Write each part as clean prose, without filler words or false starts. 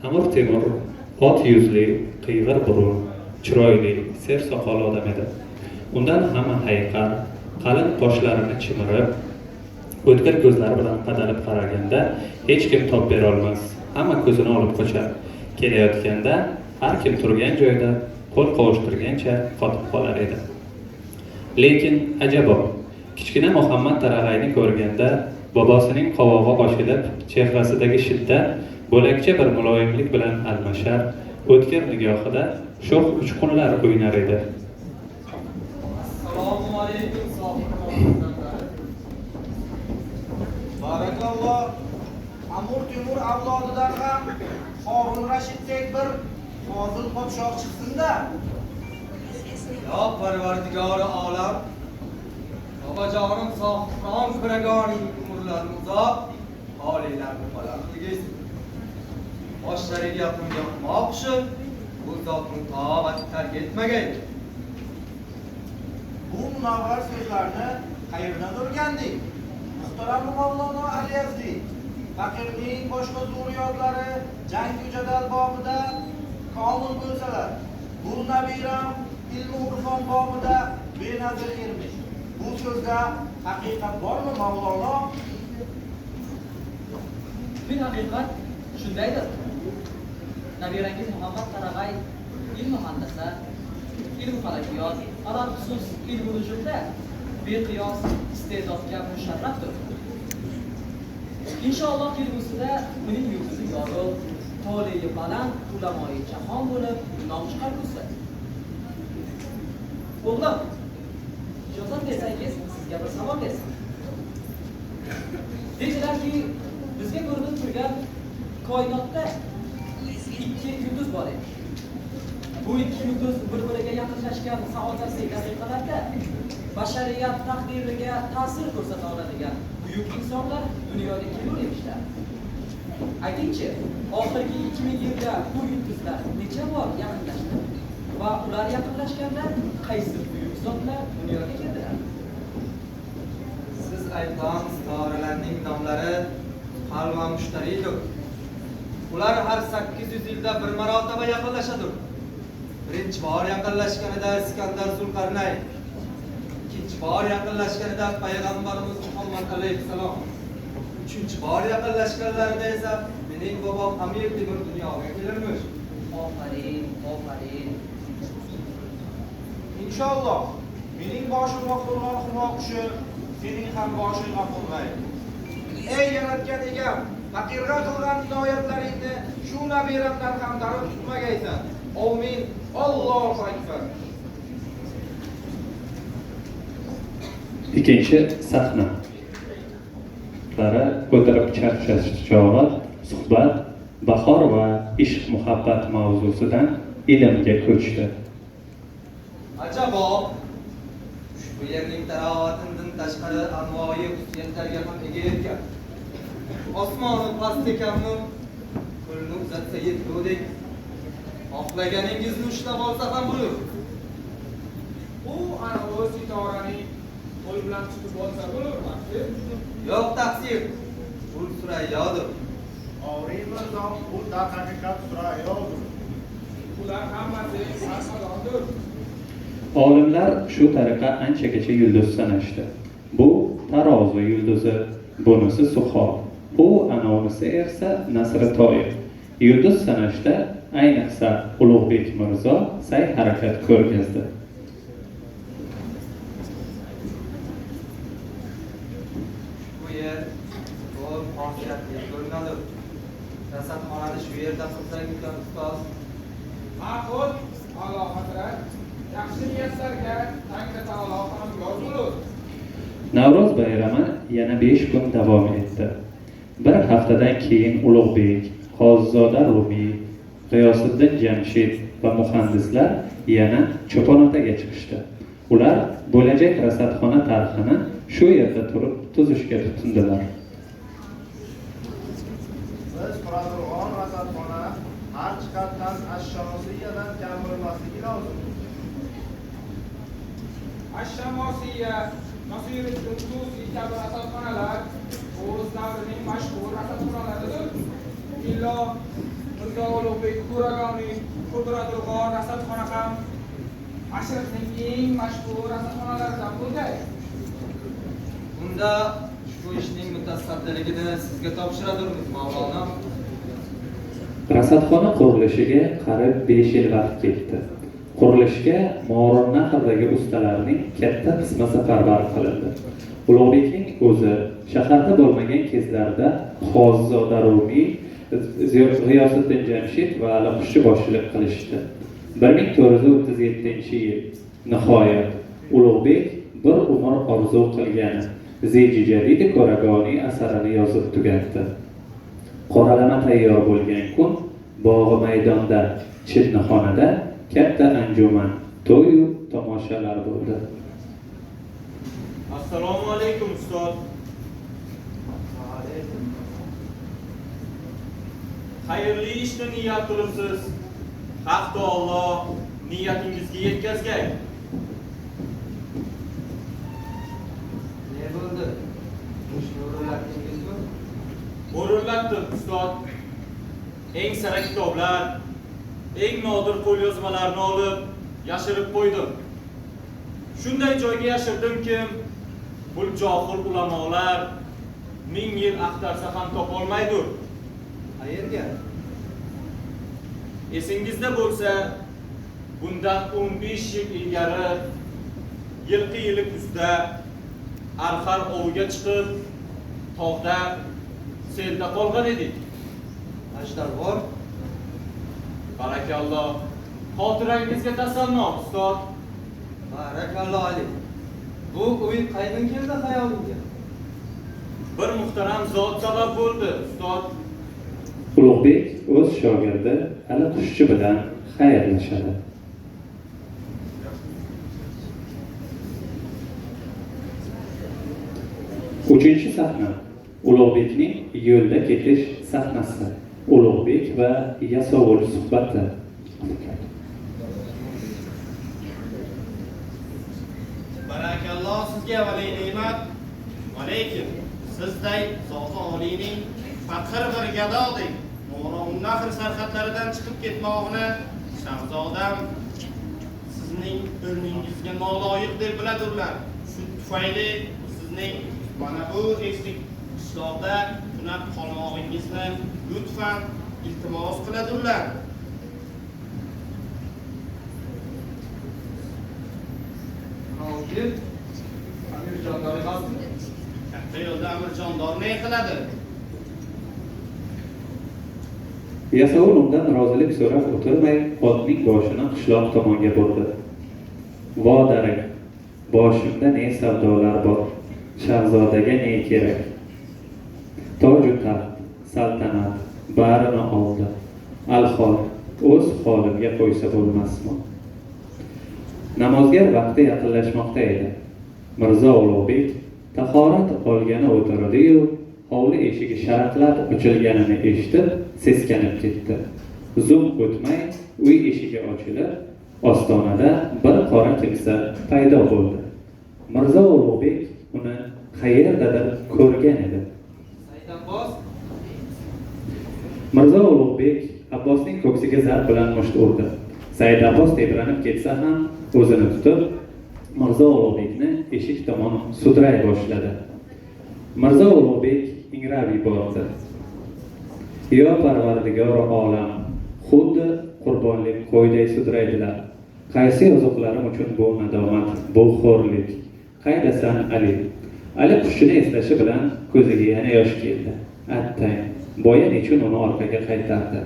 Amir Temur ot yuzli, qiyg'ir burun, chiroyli, ser soqol odam edi. Undan hamma hayiqar, qalin qoshlarini chimirib, o'tkir ko'zlari bilan qadalib qaraganda hech kim top bera olmas. Hamma ko'zini olib qochar. Kelayotganda har kim turgan joyda qo'l qovushtirgancha qotib qolar edi. Lekin ajabo, kichkina Muhammad Tarag'ayni ko'rganda bobosining qovog'i ochilib, chehrasidagi shiddat bo'lakcha bir muloyimlik bilan almashar, o'tkir nigohida sho'x uchqunlar o'ynar edi. Assalomu alaykum barakalloh. Amir Temur avlodidan ham Harun Rashiddek bir fozil podshoh chiqsin-da. Ya Parvardigori olam, babajonim sohibron kuragoning umrlarini uzoq, holinglarni baland qilgaysin. Boshlariga yaqinga moqshi, bu zotning toati tark etmagay. Bu munavvar so'zlarni qayerdan o'rganding? Muhtaram Mavlono Aliyazdi, faqirning boshqa zurriyotlari jangu jadal bobida komil bo'lsalar, bu nabiram ilmu urfon bobida benazir ermish. Bu so'zda haqiqat bormi Mavlono? Bin haqiqat shundaydir. Nabirangiz Muhammad Tarag'ay ilmu handasa, ilmu falakiyot, arab xusus ilmu nujumda beqiyos iste'dodga musharrafdir. Inshaalloh kelgusida uning yulduzi yorug', toliyi baland ulamoi jahon bo'lib nom chiqargusi. O'g'lim, ijozat bersangiz sizga bir savol bersam. Dedilarki, bizga ko'rinib turgan koinotda ikki yulduz bor edi. Bu ikki yulduz bir-biriga yaqinlashgan saodatli daqiqalarda bashariyat taqdiriga ta'sir ko'rsata oladigan buyuk insonlar dunyoga kelur emishlar. Aytingchi, oxirgi 2000 yilda bu yulduzlar necha bor yaqinlashdi va ular yaqinlashganda qaysi buyuk zotlar dunyoga keldilar? Siz aytgan istoralarning nomlari qalva mushtaridir. Ular har 800 yilda bir marotaba yaqinlashadir. Birinchi bor yaqinlashganida Iskandar Zulqarnayn, ikkinchi bor yaqinlashganida payg'ambarimiz Muhammad alayhissalom, uchinchi bor yaqinlashganlarida esa mening bobom Amir Temur dunyoga kelirmish. Ofarin, ofarin. Inshaalloh mening boshim G'afurlar xumoqishi, sening ham boshing G'afurg'ay. Ey yaratgan egam, faqirga qilgan inoyatlaringni shu nabiramdan ham darim tutmagaysan. Amin. Allohu akbar. Ikkinchi sahna. O'tirib charchash chog'i suhbat bahor va ishq muhabbat mavzusidan ilmga ko'chdi. Ajabo, ushbu yerning tarovatidan tashqari anvoyi xususiyatlarga ham ega ekan. Osmoni past ekanmi, qo'lni uzatsa yetgudek. Xohlaganingizni ushlab olsa ham buyur. Bu anavi sitoraning qo'l bilan tutib olsa bo'larmi? Yo'q taqsir. Bu Surayyodir. Mirzo, bu haqiqat Surayyodir. Ular hammasi sarxadondir. Olimlar shu tariqa anchagacha yulduz sanashdi. Bu tarozi yulduzi, bunisi Suxo, bu anavisi esa Nasri Toyib. Yulduz sanashda ayniqsa Ulug'bek Mirzo sa'y harakat ko'rgazdi. Bu yer zo'r xosiyatli ko'rinadi. Rasadxonani shu yerda qilsak ekan ustoz. Ma'qul, Alloh hazrat. Yaxshi niyatlarga Tangri taolo ham rozi bo'lur. Navro'z bayrami yana 5 kun davom etdi. Bir haftadan keyin Ulug'bek, Qozizoda Rumiy, G'iyosiddin Jamshid va muhandislar yana Cho'ponotaga chiqishdi. Ular bo'lajak rasadxona tarixini shu yerda turib tuzishga tutindilar. Biz quradigan rasadxona har jihatdan ash-Shamosiyyadan kam bo'lmasligi lozim. Ash-Shamosiyya, Nasiruddin Tusi kabi rasadxonalar o'z davrining mashhur rasadxonalaridir. Illo Mirzo Ulug'bek To'rag'oniy Qudratulg'on rasadxona ham ashrning eng mashhur rasadxonalaridan bo'lgan. Unda shu ishning mutasaddiligini sizga topshiradirmiz, Mavlono. Rasadxona qurilishiga qariyb 5 yil vaqt ketdi. Qurilishga Mo'g'ulnahrdagi ustalarning katta qismi safarbar qilindi. Ulug'bekning o'zi shaharda bo'lmagan kezlarda Qozizoda Rumiy, G'iyosiddin Jamshid va Ali Qushchi boshchilik qilishdi. 1437-yil nihoyat Ulug'bek bir umr orzu qilgan Zeji Jadid To'rag'oniy asarini yozib tugatdi. Qoralama tayyor bo'lgan kun bog'i maydonda Chinnixonada katta anjuman, to'y va tomoshalar bo'ldi. Assalomu alaykum ustoz. Xayrli ishni niyat qilibsiz. Haq taolo niyatingizga yetkazgay. Ne bo'ldi? Ishni o'rlatdingizmi? O'rinlatdim ustoz. Eng sara kitoblar, eng nodir qo'lyozmalarni olib yashirib qo'ydim. Shunday joyga yashirdimki, bu johil ulamolar 1000 yil axtarsa ham topolmaydir. Qayerga? Esingizda bo'lsa, bundan 15 yil ilgari yilqi yili kuzda Arxar ovga chiqib, tog'da selda qolgan edik. Ajdar bor? Barakalloh. Xotirangizga tasanno ustoz. Barakalloh Ali. Bu o'y qaydan keldi xayolingga? Bir muhtaram zot sabab bo'ldi ustoz. Ulug'bek o'z shogirdi Ali Qushchi bilan xayrlashadi. Uchinchi sahna Ulug'bekning yo'lda ketish sahnasi. Ulug'bek va Yasovul suhbati. Barakalloh sizga vali ne'mat. Va lekin sizday zoti oliyning faqir bir gadodek Mo'g'ulnahr sarhadlaridan chiqib ketmoqni shahzodam sizning o'rningizga noloyiq deb biladirlar. Shu tufayli sizning mana bu eslik qishloqda tunab qolmoqingizni lutfan iltimos qiladirlar. Hozir Amir Jondor emasmi? Katta yo'lda Amir Jondor ne qiladi? Yasovul undan rozilik so'rab o'tirmay, otning boshini qishloq tomonga burdi. Vo darak, boshimda ne savdolar bor, shahzodaga ne kerak? Toju taxt, saltanat, barini oldi. Alhol, o'z holimga qo'ysa bo'lmasmi? Namozga vaqti yaqinlashmoqda edi. Mirzo Ulug'bek tahorat olgani o'tirdi-yu, hovli eshigi sharaqlab ochilganini eshitib, seskanib ketdi. Zum o'tmay uy eshigi ochilib, ostonada bir qora kimsa paydo bo'ldi. Mirzo Ulug'bek uni qayerdadir ko'rgan edi. Said Abbos? Mirzo Ulug'bek Abbosning ko'ksiga zarb bilan musht urdi. Said Abbos tebranib ketsa ham o'zini tutib, Mirzo Ulug'bekni eshik tomon sudray boshladi. Mirzo Ulug'bek ingrab yubordi. Yo Parvardigor olam, xuddi qurbonlik qo'yday sudraydilar. Qaysi ozuqlarim uchun bu nadomat, bu xo'rlik? Qaydasan Ali? Ali Qushchini eslashi bilan ko'ziga yana yosh keldi. Attang, boya nechun uni orqaga qaytardi.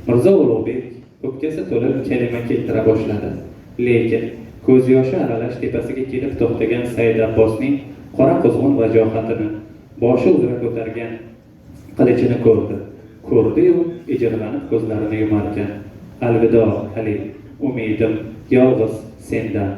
Mirzo Ulug'bek o'pkasi to'lib kalima keltira boshladi. Lekin ko'z yoshi aralash tepasiga kelib to'xtagan Said Abbosning qora quzg'un vajohatini, boshi uzra ko'targan qilichini ko'rdi-yu, ijirg'anib ko'zlarini yumarkan. Alvido Ali, umidim yolg'iz sendan.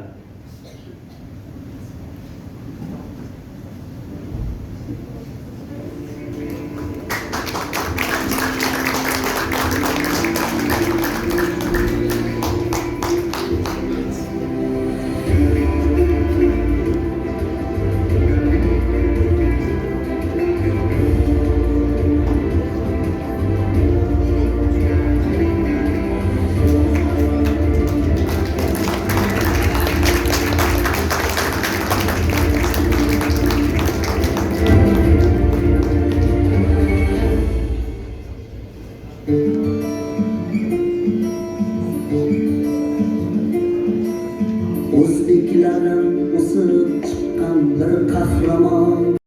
o'zbeklarim o'sib chiqqan bir qahramon.